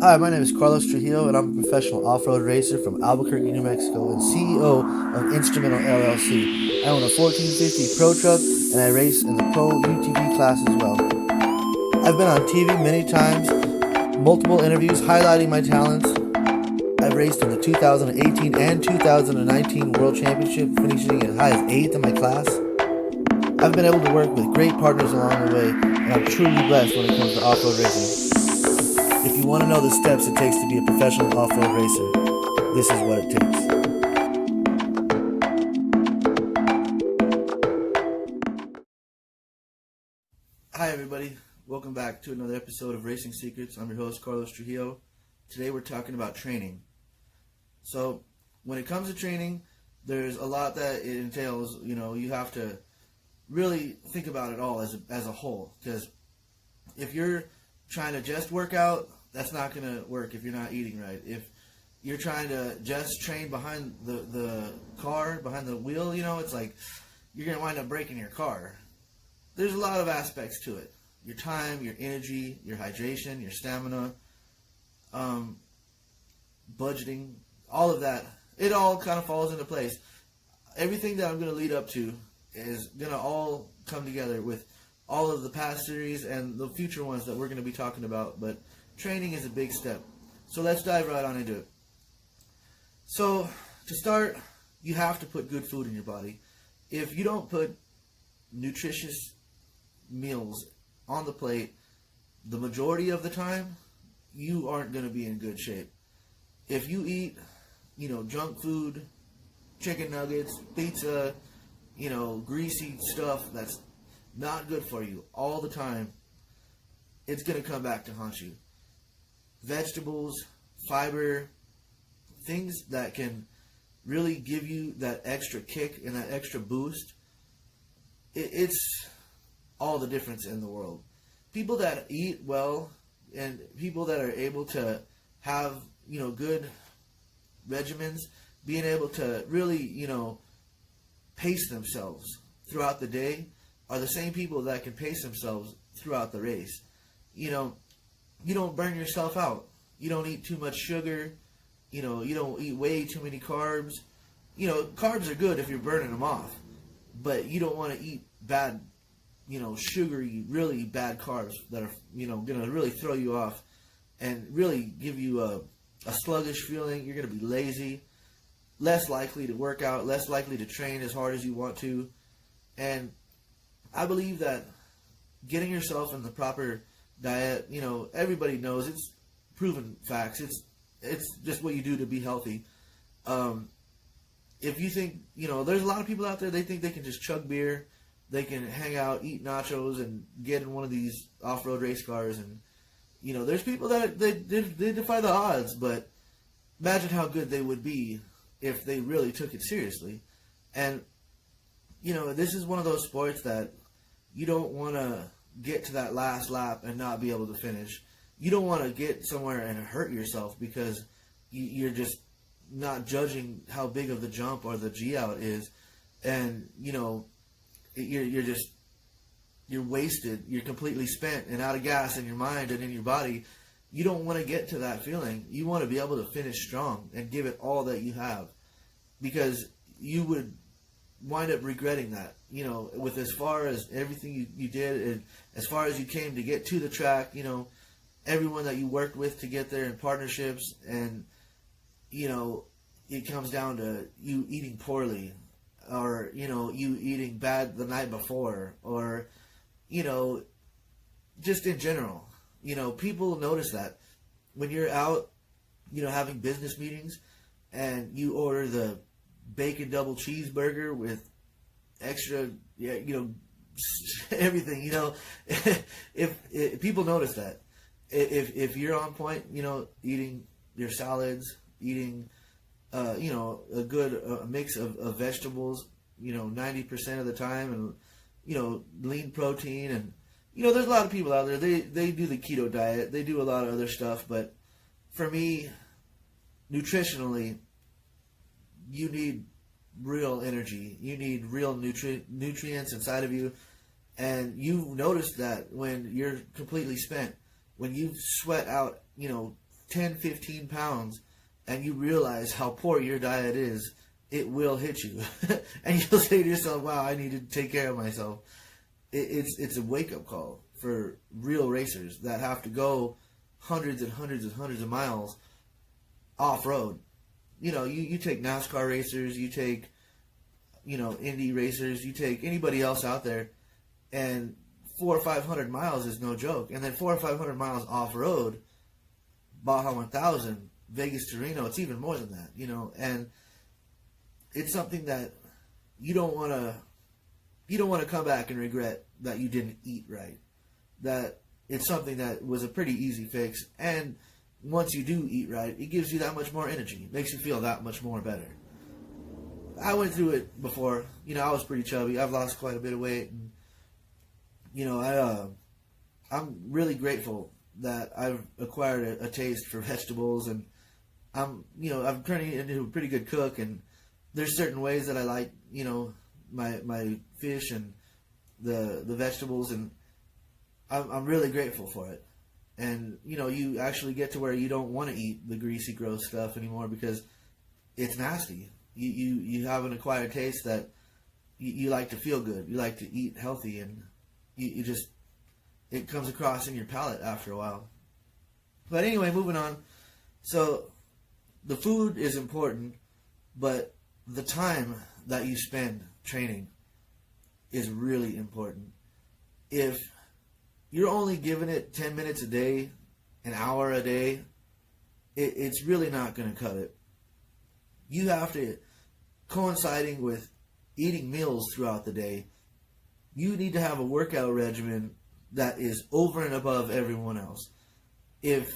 Hi, my name is Carlos Trujillo, and I'm a professional off-road racer from Albuquerque, New Mexico, and CEO of Instrumental LLC. I own a 1450 Pro truck, and I race in the Pro UTV class as well. I've been on TV many times, multiple interviews highlighting my talents. I've raced in the 2018 and 2019 World Championship, finishing as high as 8th in my class. I've been able to work with great partners along the way, and I'm truly blessed when it comes to off-road racing. If you want to know the steps it takes to be a professional off-road racer, this is what it takes. Hi everybody, welcome back to another episode of Racing Secrets. I'm your host Carlos Trujillo. Today we're talking about training. So when it comes to training, there's a lot that it entails. You have to really think about it all as a whole, because if you're trying to just work out, that's not going to work if you're not eating right. If you're trying to just train behind the car, behind the wheel, it's like you're going to wind up breaking your car. There's a lot of aspects to it. Your time, your energy, your hydration, your stamina, budgeting, all of that. It all kind of falls into place. Everything that I'm going to lead up to is going to all come together with all of the past series and the future ones that we're going to be talking about. But training is a big step. So let's dive right on into it. So to start, you have to put good food in your body. If you don't put nutritious meals on the plate the majority of the time, you aren't going to be in good shape. If you eat, junk food, chicken nuggets, pizza, greasy stuff that's not good for you all the time, it's going to come back to haunt you. Vegetables, fiber, things that can really give you that extra kick and that extra boost, it's all the difference in the world. People that eat well and people that are able to have, good regimens, being able to really, pace themselves throughout the day are the same people that can pace themselves throughout the race. You don't burn yourself out. You don't eat too much sugar. You don't eat way too many carbs. Carbs are good if you're burning them off, but you don't want to eat bad, sugary, really bad carbs that are, going to really throw you off and really give you a sluggish feeling. You're going to be lazy, less likely to work out, less likely to train as hard as you want to. And I believe that getting yourself in the proper diet, everybody knows, it's proven facts. It's just what you do to be healthy. If you think, there's a lot of people out there, they think they can just chug beer, they can hang out, eat nachos, and get in one of these off-road race cars. And, there's people that they defy the odds, but imagine how good they would be if they really took it seriously. And, this is one of those sports that you don't want to get to that last lap and not be able to finish. You don't want to get somewhere and hurt yourself because you're just not judging how big of the jump or the G out is, and you're wasted. You're completely spent and out of gas in your mind and in your body. You don't want to get to that feeling. You want to be able to finish strong and give it all that you have, because you would wind up regretting that, with as far as everything you did and as far as you came to get to the track, everyone that you worked with to get there in partnerships, and, it comes down to you eating poorly, or, you eating bad the night before, or, just in general. People notice that when you're out, having business meetings and you order the bacon double cheeseburger with extra, everything, if people notice that, if you're on point, eating your salads, eating, a good mix of vegetables, 90% of the time, and, lean protein, and, there's a lot of people out there, they do the keto diet, they do a lot of other stuff, but for me, nutritionally, you need real energy. You need real nutrients inside of you. And you notice that when you're completely spent, when you sweat out, 10, 15 pounds and you realize how poor your diet is, it will hit you. And you'll say to yourself, wow, I need to take care of myself. It's a wake-up call for real racers that have to go hundreds and hundreds and hundreds of miles off-road. You take NASCAR racers, you take, Indy racers, you take anybody else out there, and 400 or 500 miles is no joke. And then 400 or 500 miles off-road, Baja 1000, Vegas to Reno, it's even more than that, and it's something that you don't want to come back and regret that you didn't eat right. That it's something that was a pretty easy fix, and once you do eat right, it gives you that much more energy. It makes you feel that much more better. I went through it before. I was pretty chubby. I've lost quite a bit of weight, and I'm really grateful that I've acquired a taste for vegetables, and I'm turning into a pretty good cook, and there's certain ways that I like, my fish and the vegetables, and I'm really grateful for it. And, you actually get to where you don't want to eat the greasy, gross stuff anymore because it's nasty. You have an acquired taste that you like to feel good. You like to eat healthy, and it comes across in your palate after a while. But anyway, moving on. So the food is important, but the time that you spend training is really important. If you're only giving it 10 minutes a day, an hour a day, it's really not going to cut it. You have to, coinciding with eating meals throughout the day, you need to have a workout regimen that is over and above everyone else. If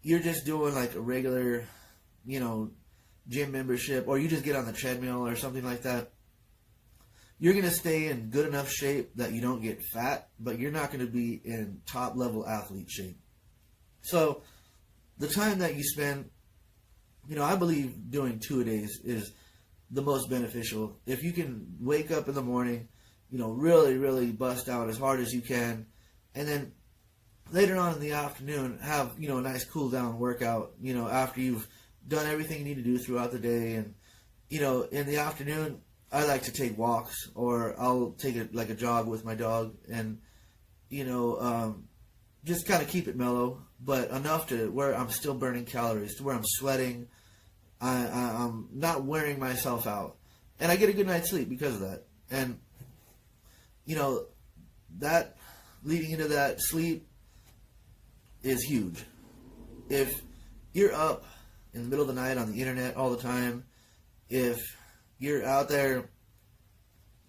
you're just doing like a regular, gym membership, or you just get on the treadmill or something like that, you're going to stay in good enough shape that you don't get fat, but you're not going to be in top level athlete shape. So the time that you spend, I believe doing 2-a-days is the most beneficial. If you can wake up in the morning, really, really bust out as hard as you can, and then later on in the afternoon have, a nice cool down workout, after you've done everything you need to do throughout the day. And, in the afternoon, I like to take walks, or I'll take a jog with my dog, and, just kind of keep it mellow, but enough to where I'm still burning calories, to where I'm sweating, I'm not wearing myself out, and I get a good night's sleep because of that. And, that leading into that sleep is huge. If you're up in the middle of the night on the internet all the time, if you're out there,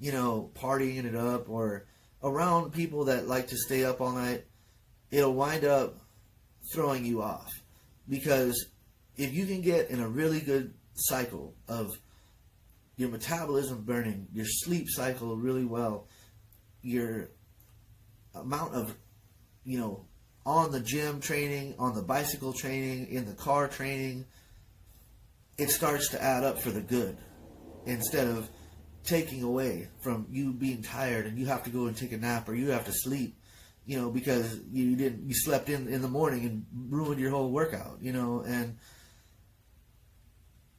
partying it up, or around people that like to stay up all night, it'll wind up throwing you off. Because if you can get in a really good cycle of your metabolism burning, your sleep cycle really well, your amount of, on the gym training, on the bicycle training, in the car training, it starts to add up for the good, instead of taking away from you being tired and you have to go and take a nap, or you have to sleep, because you slept in the morning and ruined your whole workout, and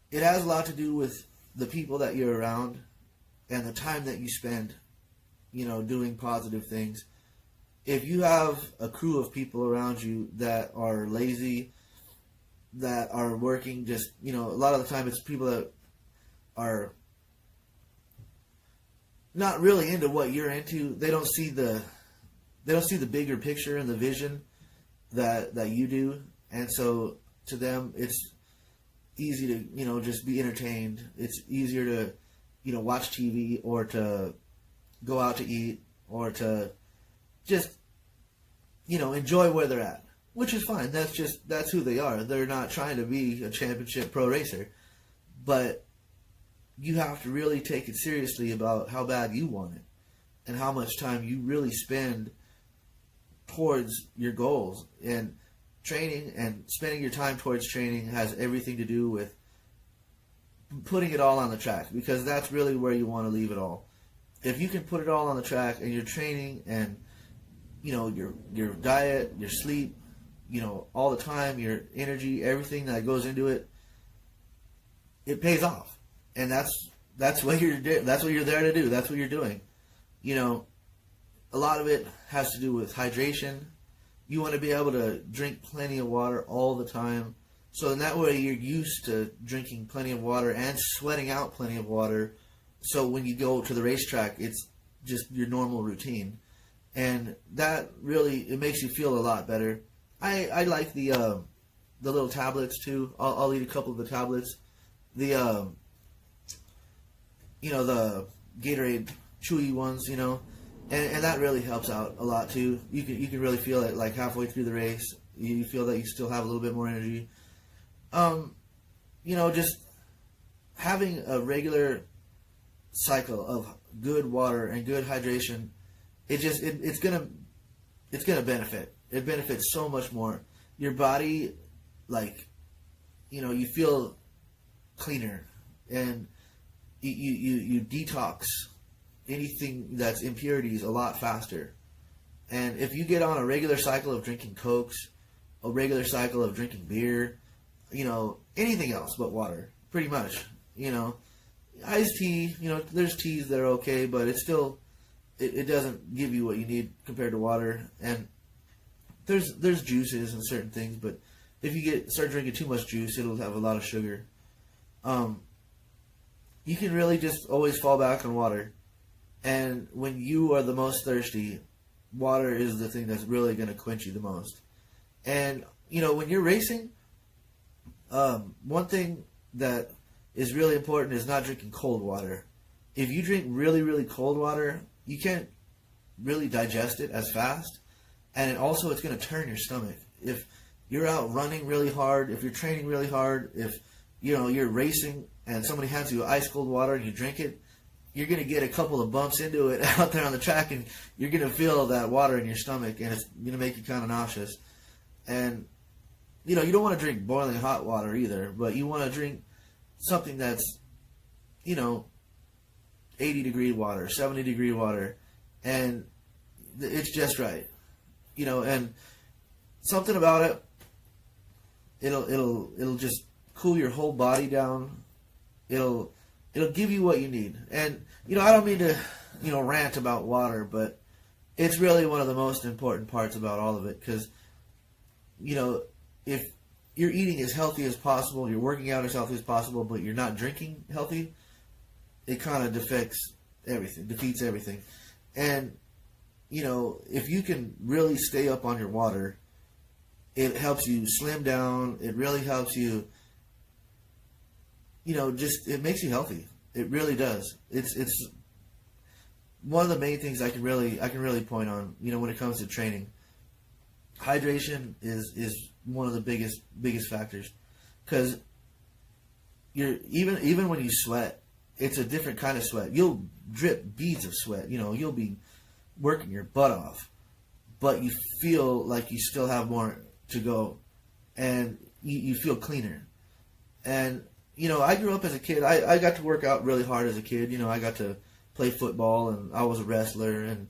it has a lot to do with the people that you're around and the time that you spend, doing positive things. If you have a crew of people around you that are lazy, that are working just, a lot of the time it's people that are not really into what you're into. They don't see the bigger picture and the vision that you do. And so to them, it's easy to, just be entertained. It's easier to, watch TV, or to go out to eat, or to just, enjoy where they're at, which is fine. That's who they are. They're not trying to be a championship pro racer, but you have to really take it seriously about how bad you want it and how much time you really spend towards your goals. And training and spending your time towards training has everything to do with putting it all on the track, because that's really where you want to leave it all. If you can put it all on the track, and your training and your diet, your sleep, all the time, your energy, everything that goes into it, it pays off. And that's what you're there to do. That's what you're doing. A lot of it has to do with hydration. You want to be able to drink plenty of water all the time. So in that way, you're used to drinking plenty of water and sweating out plenty of water. So when you go to the racetrack, it's just your normal routine. And that really, it makes you feel a lot better. I like the little tablets too. I'll eat a couple of the tablets. The the Gatorade chewy ones, and that really helps out a lot too. You can really feel it like halfway through the race. You feel that you still have a little bit more energy. Just having a regular cycle of good water and good hydration, it's gonna benefit. It benefits so much more. Your body, you feel cleaner, and you detox anything that's impurities a lot faster. And if you get on a regular cycle of drinking Cokes, a regular cycle of drinking beer, anything else but water, pretty much, iced tea, there's teas that are okay, but it's still, it doesn't give you what you need compared to water. And there's juices and certain things, but if you start drinking too much juice, it'll have a lot of sugar. You can really just always fall back on water. And when you are the most thirsty, water is the thing that's really going to quench you the most. And, when you're racing, one thing that is really important is not drinking cold water. If you drink really, really cold water, you can't really digest it as fast. And also it's going to turn your stomach. If you're out running really hard, if you're training really hard, if, you're racing and somebody hands you ice cold water and you drink it, you're going to get a couple of bumps into it out there on the track, and you're going to feel that water in your stomach, and it's going to make you kind of nauseous. And, you don't want to drink boiling hot water either, but you want to drink something that's, 80-degree water, 70-degree water, and it's just right. And something about it, it'll just cool your whole body down. It'll give you what you need. And, I don't mean to, rant about water, but it's really one of the most important parts about all of it. Because, if you're eating as healthy as possible, you're working out as healthy as possible, but you're not drinking healthy, it kind of defeats everything. And, if you can really stay up on your water, it helps you slim down. It really helps you, it makes you healthy. It really does. It's one of the main things I can really point on, when it comes to training. Hydration is one of the biggest factors, because even when you sweat, it's a different kind of sweat. You'll drip beads of sweat. You'll be working your butt off, but you feel like you still have more to go, and you feel cleaner. And I grew up as a kid. I got to work out really hard as a kid. I got to play football, and I was a wrestler, and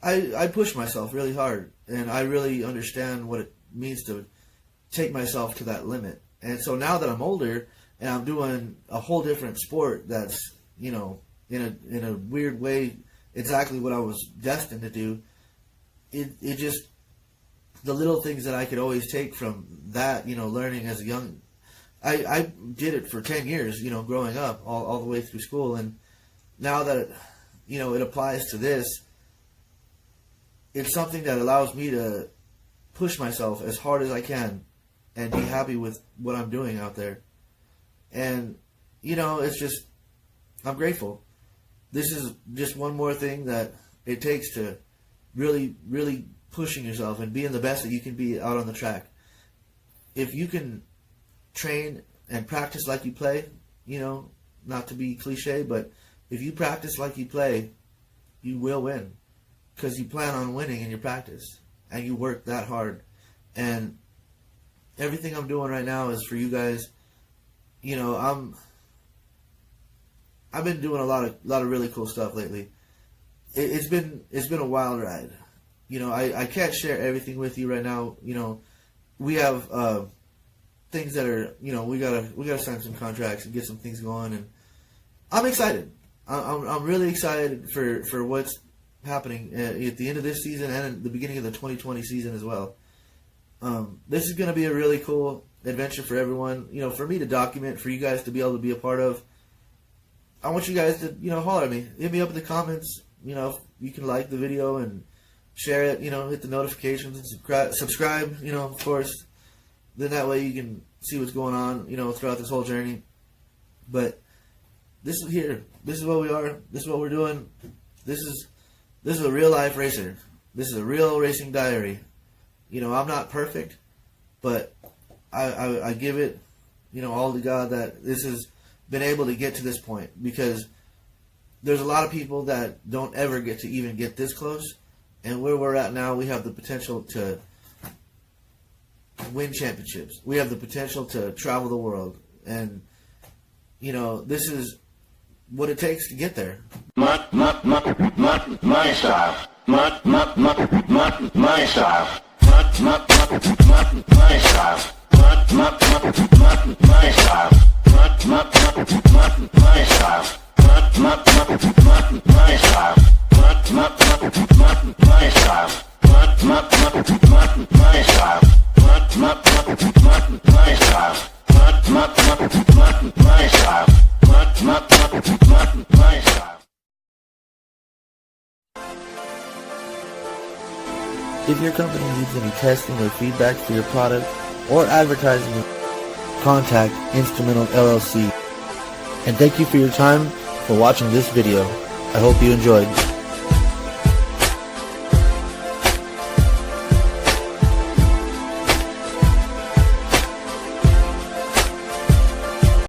I pushed myself really hard, and I really understand what it means to take myself to that limit. And so now that I'm older and I'm doing a whole different sport that's, in a weird way, exactly what I was destined to do, it just, the little things that I could always take from that, learning as a young, I did it for 10 years, growing up all the way through school. And now that, it applies to this, it's something that allows me to push myself as hard as I can and be happy with what I'm doing out there. And, it's just, I'm grateful. This is just one more thing that it takes to really, really pushing yourself and being the best that you can be out on the track. If you can train and practice like you play, not to be cliche, but if you practice like you play, you will win, because you plan on winning in your practice and you work that hard. And everything I'm doing right now is for you guys. I've been doing a lot of really cool stuff lately. It's been a wild ride. I can't share everything with you right now. we have things that are, we gotta sign some contracts and get some things going, and I'm excited. I'm really excited for what's happening at the end of this season and at the beginning of the 2020 season as well. This is going to be a really cool adventure for everyone. For me to document, for you guys to be able to be a part of. I want you guys to, holler at me. Hit me up in the comments. You can like the video and share it. Hit the notifications and subscribe. Of course. Then that way you can see what's going on. Throughout this whole journey. But this is here. This is what we are. This is what we're doing. This is a real life racer. This is a real racing diary. I'm not perfect, but I give it, all to God that this has been able to get to this point, because there's a lot of people that don't ever get to even get this close, and where we're at now, we have the potential to win championships. We have the potential to travel the world, and this is what it takes to get there. My style. My style. My style. My style. My style. My style. If your company needs any testing or feedback for your product or advertising, contact Instrumental LLC. And thank you for your time for watching this video. I hope you enjoyed.